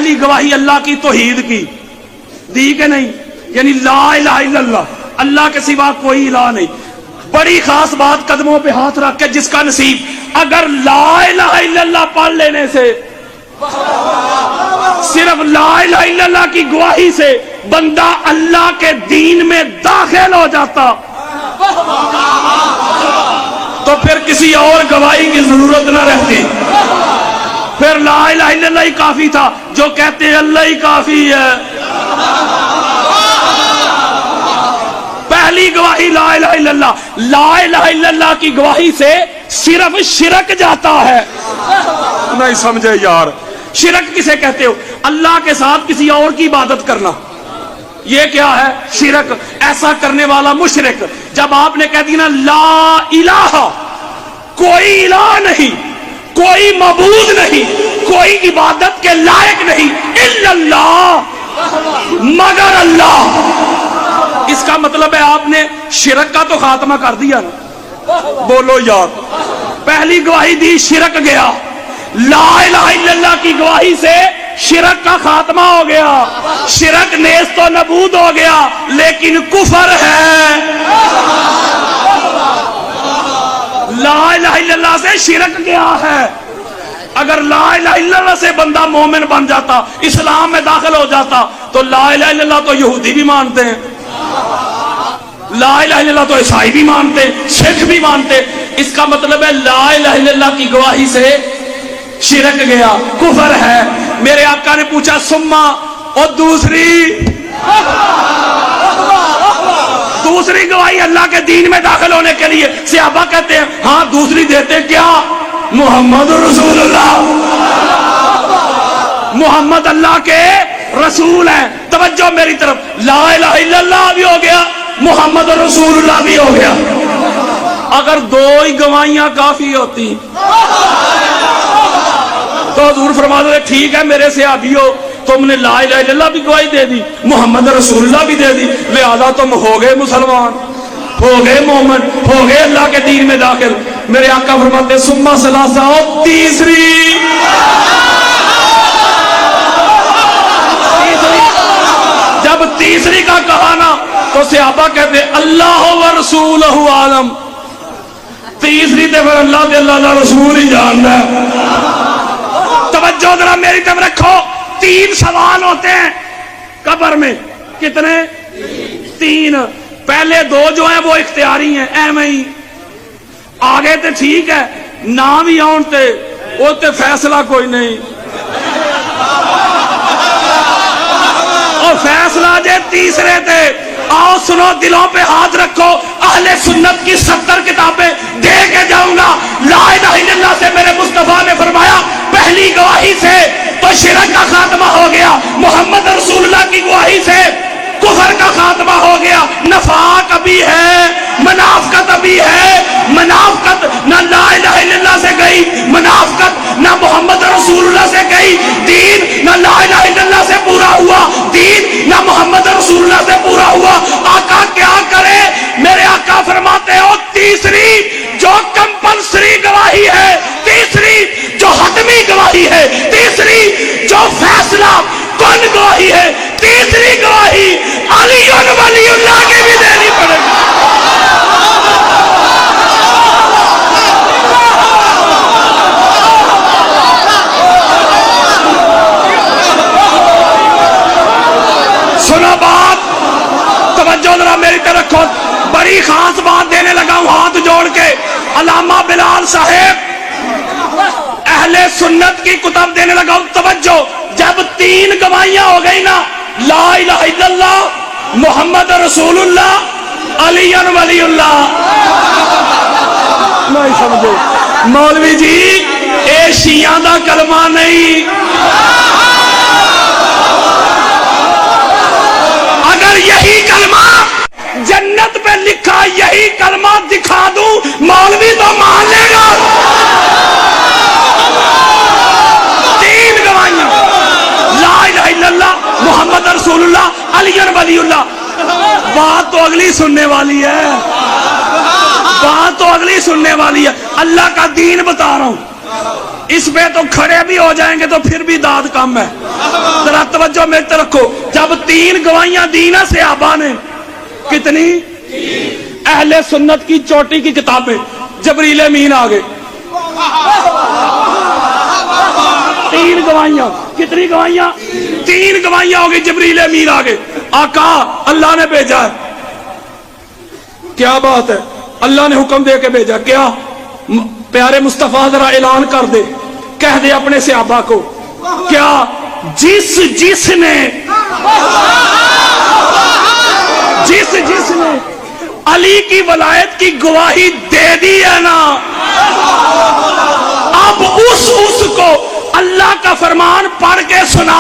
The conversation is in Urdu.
پہلی گواہی اللہ کی توحید کی دی کہ نہیں؟ یعنی لا الہ الا اللہ، اللہ کے سوا کوئی الہ نہیں۔ بڑی خاص بات قدموں پہ ہاتھ رکھ کے جس کا نصیب، اگر لا الہ الا اللہ پڑھ لینے سے، صرف لا الہ الا اللہ کی گواہی سے بندہ اللہ کے دین میں داخل ہو جاتا تو پھر کسی اور گواہی کی ضرورت نہ رہتی، پھر لا الہ الا اللہ ہی کافی تھا۔ جو کہتے ہیں اللہ ہی کافی ہے، پہلی گواہی لا الہ الا اللہ، لا الہ الا اللہ کی گواہی سے صرف شرک جاتا ہے۔ نہیں سمجھے یار، شرک کسے کہتے ہو؟ اللہ کے ساتھ کسی اور کی عبادت کرنا، یہ کیا ہے؟ شرک۔ ایسا کرنے والا مشرک۔ جب آپ نے کہہ دیا نا لا الہ، کوئی الہ نہیں، کوئی معبود نہیں، کوئی عبادت کے لائق نہیں الا اللہ، مگر اللہ، اس کا مطلب ہے آپ نے شرک کا تو خاتمہ کر دیا نا۔ بولو یار، پہلی گواہی دی، شرک گیا، لا الہ الا اللہ کی گواہی سے شرک کا خاتمہ ہو گیا، شرک نیست و نبود ہو گیا، لیکن کفر ہے۔ لا الہ الا اللہ سے شرک گیا ہے۔ اگر لا الہ الا اللہ سے بندہ مومن بن جاتا، اسلام میں داخل ہو جاتا، تو لا الہ الا اللہ تو یہودی بھی مانتے ہیں، لا الہ الا اللہ تو عیسائی بھی مانتے، سکھ بھی مانتے۔ اس کا مطلب ہے لا الہ الا اللہ کی گواہی سے شرک گیا، کفر ہے۔ میرے آقا نے پوچھا سما، اور دوسری گواہی اللہ کے دین میں داخل ہونے کے لیے؟ صحابہ کہتے ہیں ہاں دوسری دیتے، کیا؟ محمد رسول اللہ، محمد اللہ کے رسول ہیں۔ توجہ میری طرف، لا الہ الا اللہ بھی ہو گیا، محمد رسول اللہ بھی ہو گیا۔ اگر دو ہی گواہیاں کافی ہوتی تو حضور فرماتے تھے ٹھیک ہے میرے صحابیو، تم نے لا الہ الا اللہ بھی گواہی دے دی، محمد رسول اللہ بھی دے دی، لہذا تم ہو گئے مسلمان، ہو گئے مومن، ہو گئے اللہ کے دین میں داخل۔ میرے آقا فرماتے سما ثلاثہ، تیسری جب تیسری کا کہا نا تو صحابہ کہتے اللہ و رسولہ عالم، تیسری تے پھر اللہ تے اللہ دا رسول ہی جاننا ہے۔ توجہ ذرا میری طرف رکھو، تین سوال ہوتے ہیں قبر میں، کتنے؟ تین۔ پہلے دو جو ہیں وہ اختیاری ہیں، ایویں ہی آگے تے ٹھیک ہے، نام ہی آن تے وہ تے فیصلہ کوئی نہیں، اور فیصلہ جے تیسرے تے۔ آؤ سنو، دلوں پہ ہاتھ رکھو، اہل سنت کی 70 کتابیں دے کے جاؤں گا۔ لا الہ الا اللہ سے میرے مصطفیٰ نے فرمایا پہلی گواہی سے تو شرک کا خاتمہ ہو گیا، محمد رسول اللہ کی گواہی سے کفر کا خاتمہ ہو گیا۔ نفاق ابھی ہے، منافقت ابھی ہے، منافقت نہ لا الہ الا اللہ سے گئی، منافقت نہ محمد رسول اللہ سے گئی، دین نہ لا الہ الا اللہ سے پورا ہوا، دین نہ محمد رسول اللہ سے پورا ہوا۔ آقا کیا کرے؟ میرے آقا فرماتے ہو تیسری جو کمپلسری گواہی ہے، تیسری جو حتمی گواہی ہے، تیسری جو فیصلہ کن گواہی ہے، تیسری گواہی علی ولی اللہ کی بھی دینی پڑے گی۔ سنو بات، توجہ ذرا میری طرف رکھو، بڑی خاص بات دینے لگا ہوں ہاتھ جوڑ کے۔ علامہ بلال صاحب اہل سنت کی کتب دینے لگا ہوں، توجہ۔ جب تین گواہیاں ہو گئی نا، لا الہ الا اللہ، محمد رسول اللہ، علی ولی اللہ، نہیں سمجھو مولوی جی اے شیعہ دا کلمہ نہیں، اگر یہی کلمہ جنت پہ لکھا یہی کلمہ دکھا دوں مولوی تو مان لے گا۔ تین گواہیاں، لا الہ الا اللہ، محمد رسول اللہ، علی ولی اللہ۔ بات تو اگلی سننے والی ہے، بات تو اگلی سننے والی ہے، اللہ کا دین بتا رہا ہوں، اس پہ تو کھڑے بھی ہو جائیں گے تو پھر بھی داد کم ہے۔ ذرا توجہ میرے طرف رکھو. جب 3 گواہیاں دی نا صحابہ نے, کتنی؟ اہل سنت کی چوٹی کی کتابیں, جبریل امین آ گئے. 3 گواہیاں. کتنی گواہیاں؟ 3 گواہیاں ہو گئی. جبریل امین آ گئے. آقا اللہ نے بھیجا ہے. کیا بات ہے, اللہ نے حکم دے کے بھیجا. کیا؟ پیارے مصطفیٰ ذرا اعلان کر دے, کہہ دے اپنے صحابہ کو. کیا؟ جس نے علی کی ولایت کی گواہی دے دی ہے نا, اب اس کو اللہ کا فرمان پڑھ کے سنا